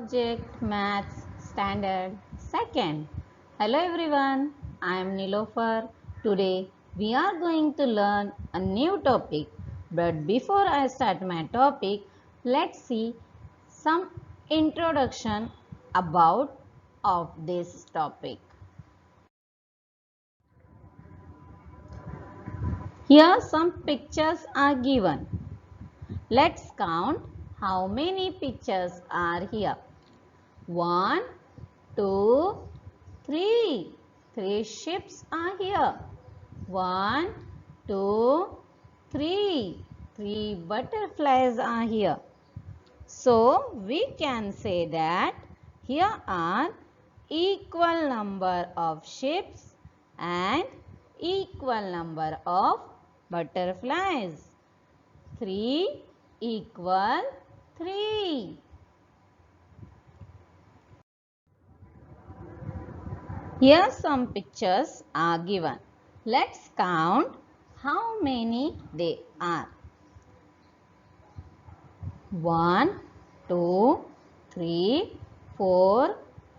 subject Maths Standard 2nd. Hello everyone, I am Nilofer. Today we are going to learn a new topic. But before I start my topic, let's see some introduction about of this topic. Here some pictures are given. Let's count how many pictures are here. 1, 2, 3. 3 ships are here. 1, 2, 3. 3 butterflies are here. So we can say that here are equal number of ships and equal number of butterflies. 3 equal 3. Here some pictures are given. Let's count how many they are. 1, 2, 3, 4,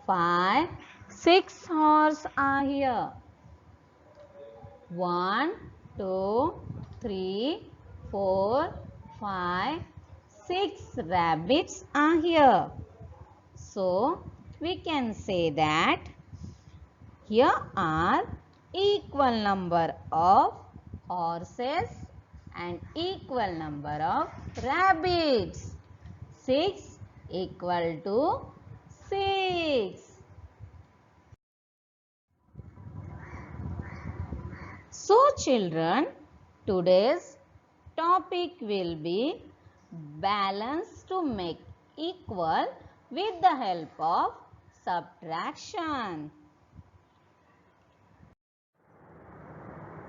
5, 6 horses are here. 1, 2, 3, 4, 5, 6 rabbits are here. So we can say that here are equal number of horses and equal number of rabbits. 6 equal to 6. So children, today's topic will be balance to make equal with the help of subtraction.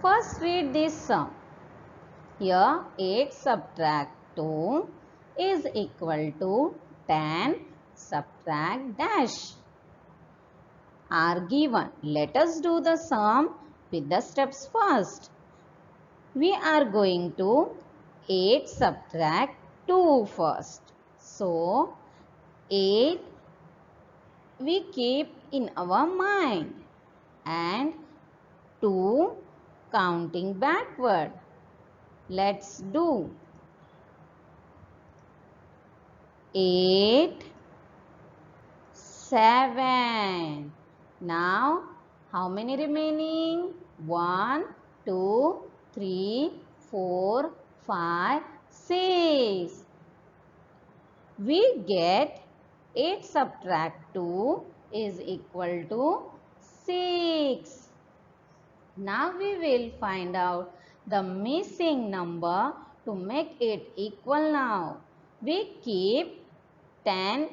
First read this sum. Here 8 subtract 2 is equal to 10 subtract dash are given. Let us do the sum with the steps first. We are going to 8 subtract 2 first. So 8 we keep in our mind and 2 counting backward. Let's do 8, 7. Now, how many remaining? 1, 2, 3, 4, 5, 6. We get 8 subtract 2 is equal to 6. Now we will find out the missing number to make it equal now. We keep 10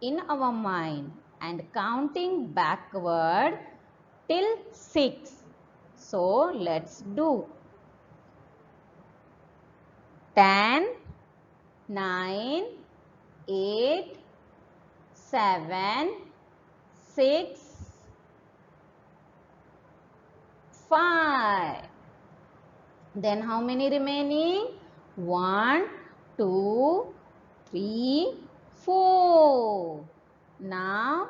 in our mind and counting backward till 6. So let's do 10, 9, 8, 7, 6, 5. Then how many remaining? 1, 2, 3, 4. Now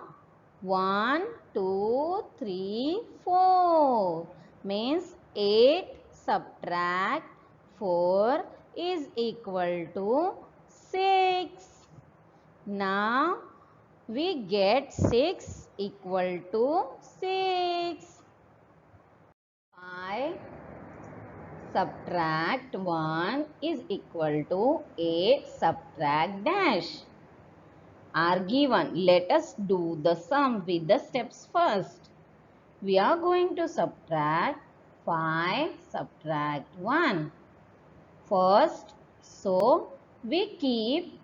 1, 2, 3, 4 means 8 subtract 4 is equal to 6. Now we get 6 equal to 6. 5 subtract 1 is equal to 8 subtract dash are given. Let us do the sum with the steps first. We are going to subtract 5 subtract 1 first. So we keep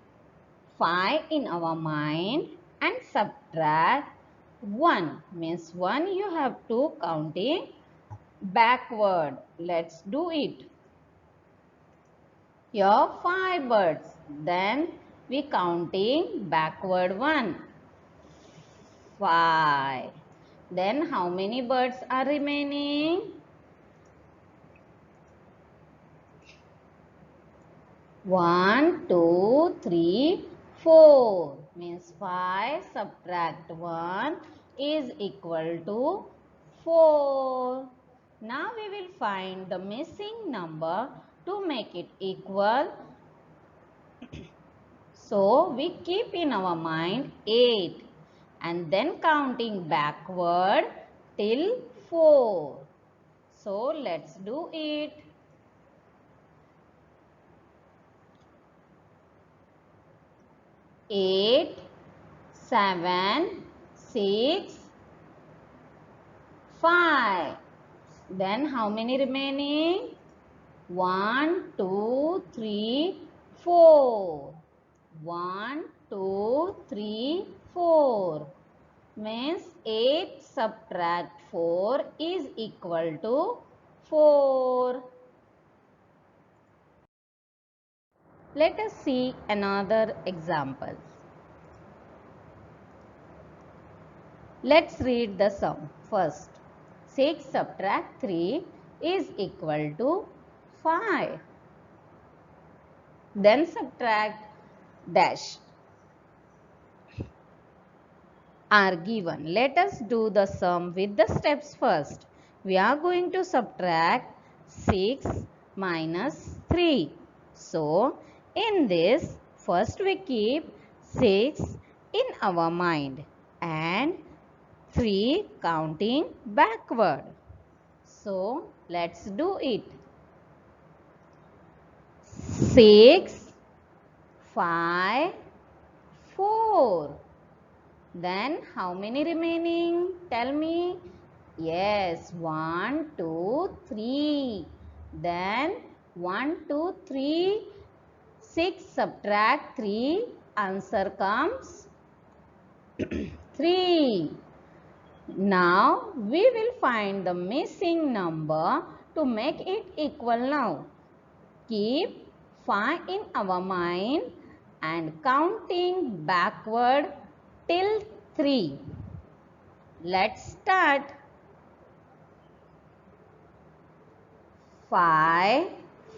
5 in our mind and subtract 1 means 1 you have to counting backward. Let's do it. Here 5 birds. Then we counting backward 1. 5. Then how many birds are remaining? 1, 2, 3, 4. means 5 subtract 1 is equal to 4. Now we will find the missing number to make it equal. So we keep in our mind 8 and then counting backward till 4. So let's do it. 8, 7, 6, 5. Then how many remaining? 1, 2, 3, 4. 1, 2, 3, 4. Means 8 subtract 4 is equal to 4. Let us see another example. Let's read the sum first. 6 subtract 3 is equal to 5. Then subtract dash are given. Let us do the sum with the steps first. We are going to subtract 6 minus 3. So, in this, first we keep 6 in our mind and 3 counting backward. So, let's do it. 6, 5, 4. Then how many remaining? Tell me. Yes, 1, 2, 3. Then 1, 2, 3, 6 subtract 3. Answer comes 3. Now we will find the missing number to make it equal now. Keep 5 in our mind and counting backward till 3. Let's start. 5,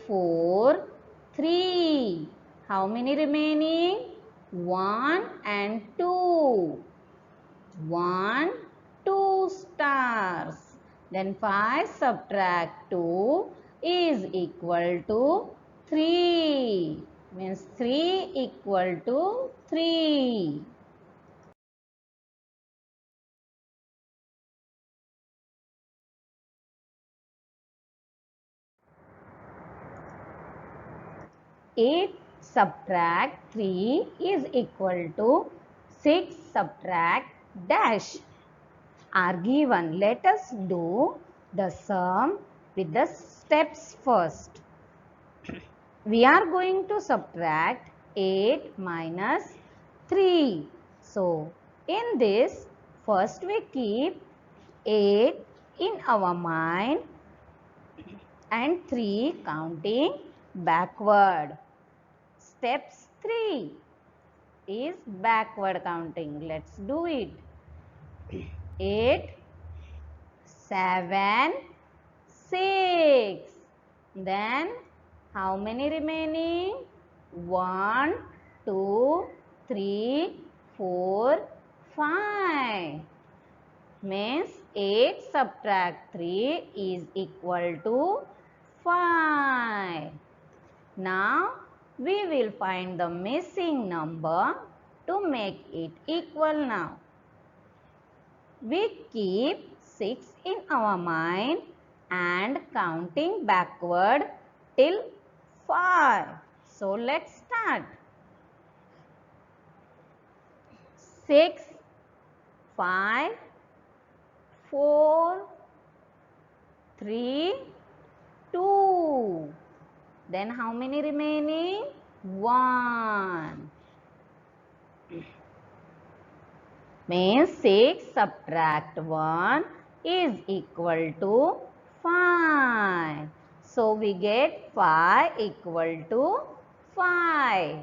4, 3. How many remaining? 1 and 2. 1, 2 stars. Then 5 subtract 2 is equal to 3. Means 3 equal to 3. 8 subtract 3 is equal to 6 subtract dash are given. Let us do the sum with the steps first. We are going to subtract 8 minus 3. So, in this, first we keep 8 in our mind and 3 counting backward. Steps 3 is backward counting. Let's do it. 8, 7, 6. Then how many remaining? 1, 2, 3, 4, 5. Means 8 subtract 3 is equal to 5. Now we will find the missing number to make it equal now. We keep 6 in our mind and counting backward till 5. So let's start. 6, 5, 4, 3, 2. Then how many remaining? 1. Means 6 subtract 1 is equal to 5. So we get 5 equal to 5.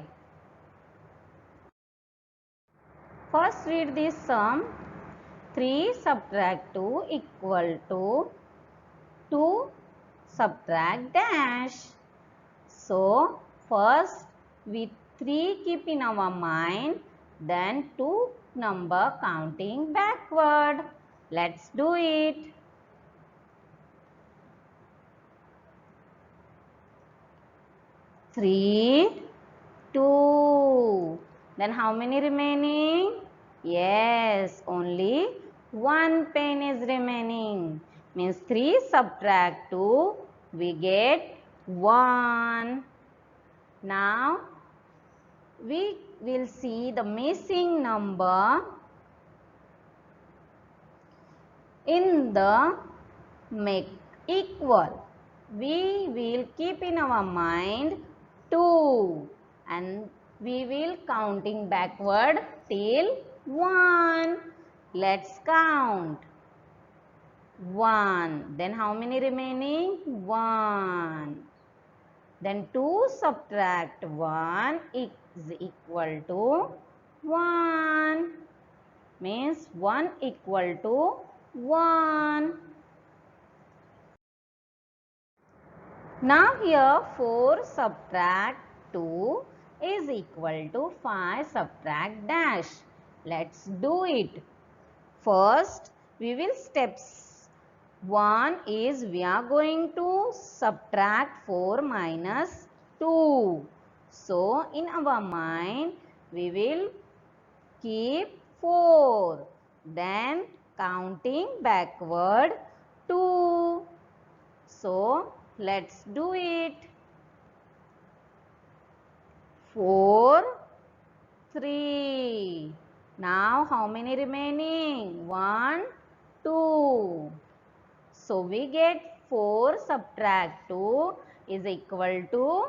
First read this sum. 3 subtract 2 equal to 2 subtract dash. So first with 3 keep in our mind then 2 number counting backward. Let's do it. 3, 2. Then how many remaining? Yes, only 1 pen is remaining. Means 3 subtract 2, we get 1. Now, we will see the missing number in the make equal. We will keep in our mind 2 and we will counting backward till 1. Let's count. 1. Then how many remaining? 1. Then 2 subtract 1 is equal to 1. Means 1 equal to 1. Now here 4 subtract 2 is equal to 5 subtract dash. Let's do it. First we will steps. 1 is we are going to subtract 4 minus 2. So in our mind we will keep 4. Then counting backward 2. So let's do it. 4, 3. Now how many remaining? 1, 2. So we get 4 subtract 2 is equal to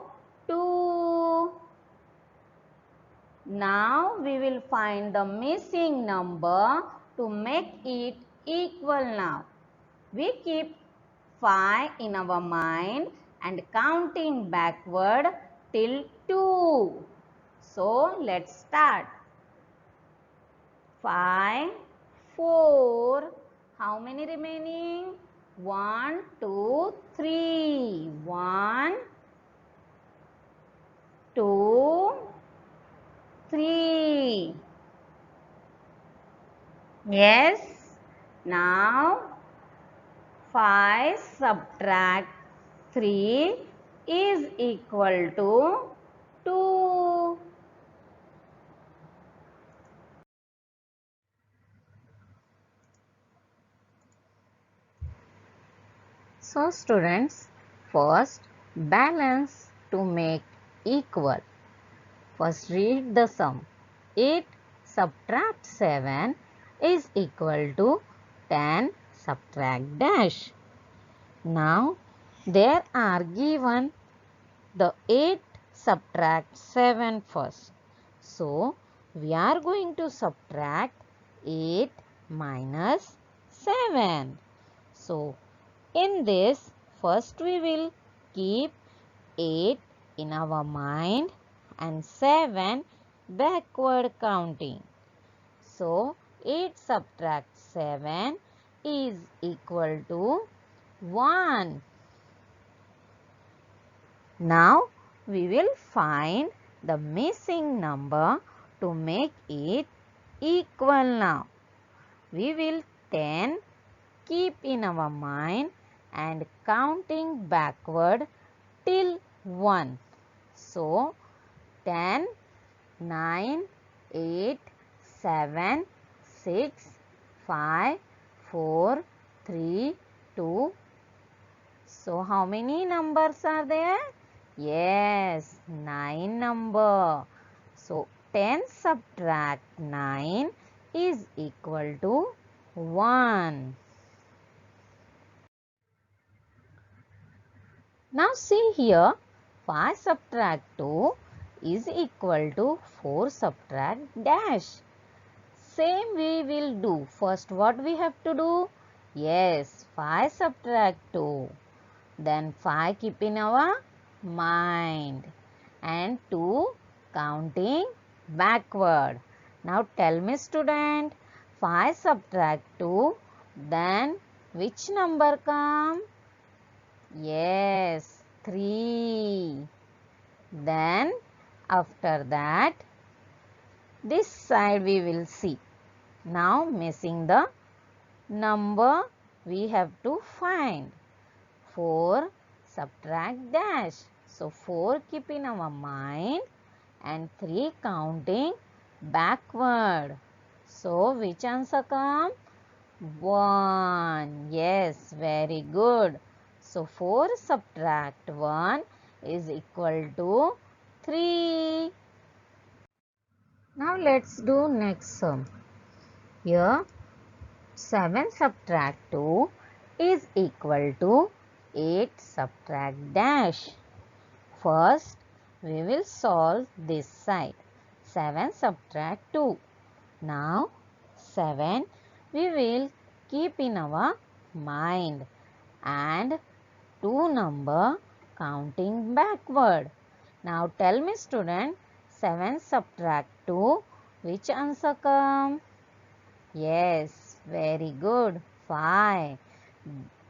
2. Now we will find the missing number to make it equal now. We keep 5 in our mind and counting backward till 2. So let's start. 5, 4. How many remaining? 1, 2, 3. 1, 2, 3. Yes. Now 5 subtract 3 is equal to 2. So students, first balance to make equal. First read the sum. 8 subtract 7 is equal to 10 subtract dash. Now there are given the 8 subtract 7 first. So we are going to subtract 8 minus 7. So in this, first we will keep 8 in our mind and 7 backward counting. So 8 subtract 7 is equal to 1. Now we will find the missing number to make it equal now. We will 10 keep in our mind and counting backward till 1. So 10, 9, 8, 7, 6, 5, 4, 3, 2. So how many numbers are there? Yes, 9 number. So 10 subtract 9 is equal to 1. Now see here, 5 subtract 2 is equal to 4 subtract dash. Same we will do. First what we have to do? Yes, 5 subtract 2. Then 5 keep in our mind and 2 counting backward. Now tell me student, 5 subtract 2, then which number come? Yes, 3. Then after that This side we will see. Now missing the number we have to find. 4 subtract dash. So 4 keep in our mind and 3 counting backward. So which answer come? 1. Yes, very good. So 4 subtract 1 is equal to 3. Now let's do next sum. Here 7 subtract 2 is equal to 8 subtract dash. First, we will solve this side. 7 subtract 2. Now, 7 we will keep in our mind and 2 number counting backward. Now, tell me student, 7 subtract 2, which answer come? Yes, very good, 5.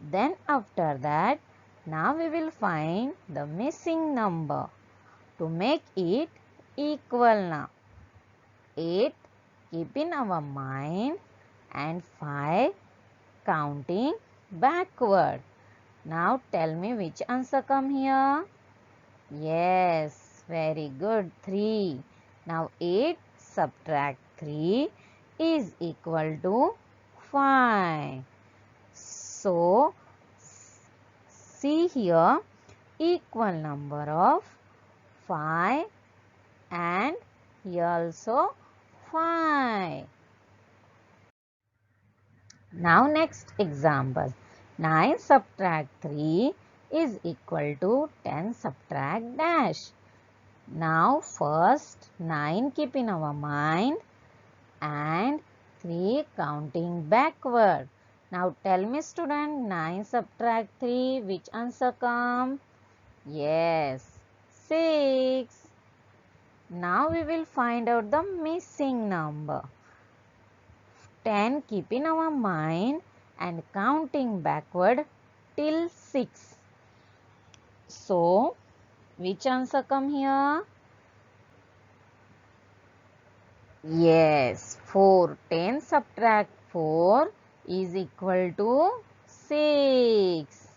Then after that, now we will find the missing number to make it equal now. 8 keep in our mind and 5 counting backward. Now tell me which answer come here? Yes, very good, 3. Now 8 subtract 3 is equal to 5. So, see here equal number of 5 and here also 5. Now next example. 9 subtract 3 is equal to 10 subtract dash. Now first 9 keep in our mind and 3 counting backward. Now tell me student, 9 subtract 3, which answer come? Yes, 6. Now we will find out the missing number. 10 keep in our mind and counting backward till 6. So, which answer come here? Yes, 4. 10 subtract 4 is equal to 6.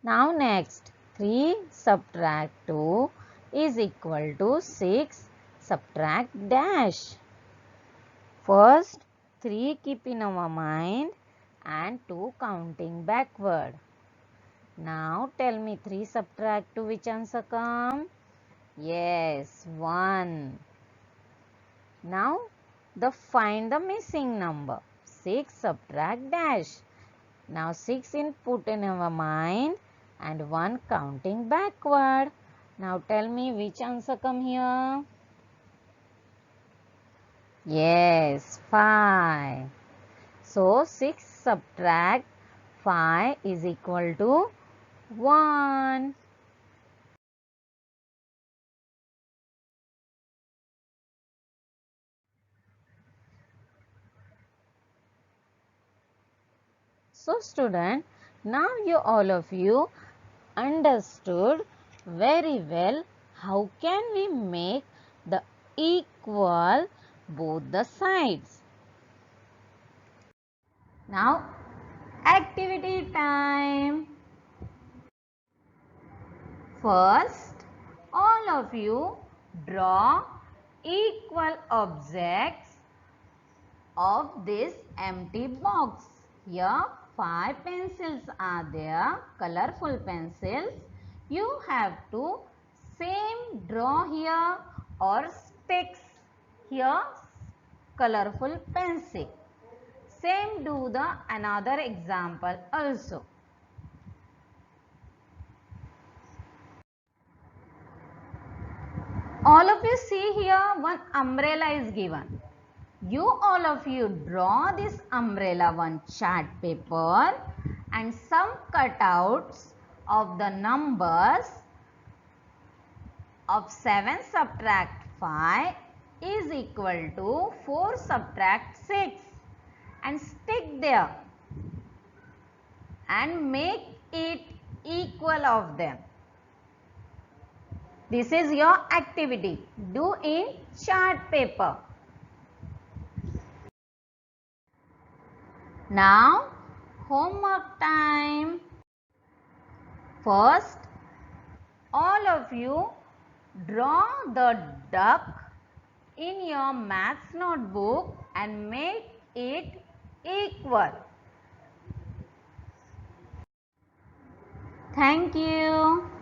Now next, 3 subtract 2 is equal to 6 subtract dash. First, 3 keep in our mind and 2 counting backward. Now tell me 3 subtract 2, which answer come? Yes, 1. Now find the missing number. 6 subtract dash. Now 6 input in our mind and 1 counting backward. Now tell me which answer come here? Yes, 5. So 6 subtract 5 is equal to 1. So student, now all of you understood very well how can we make the equal both the sides. Now activity time. First, all of you draw equal objects of this empty box. Here 5 pencils are there, colorful pencils. You have to same draw here or sticks here colorful pencil. Same do the another example also. All of you see here one umbrella is given. You all of you draw this umbrella one chart paper and some cutouts of the numbers of 7 subtract 5 is equal to 4 subtract 6 and stick there and make it equal of them. This is your activity. Do in chart paper. Now, homework time. First, all of you draw the duck in your maths notebook and make it equal. Thank you.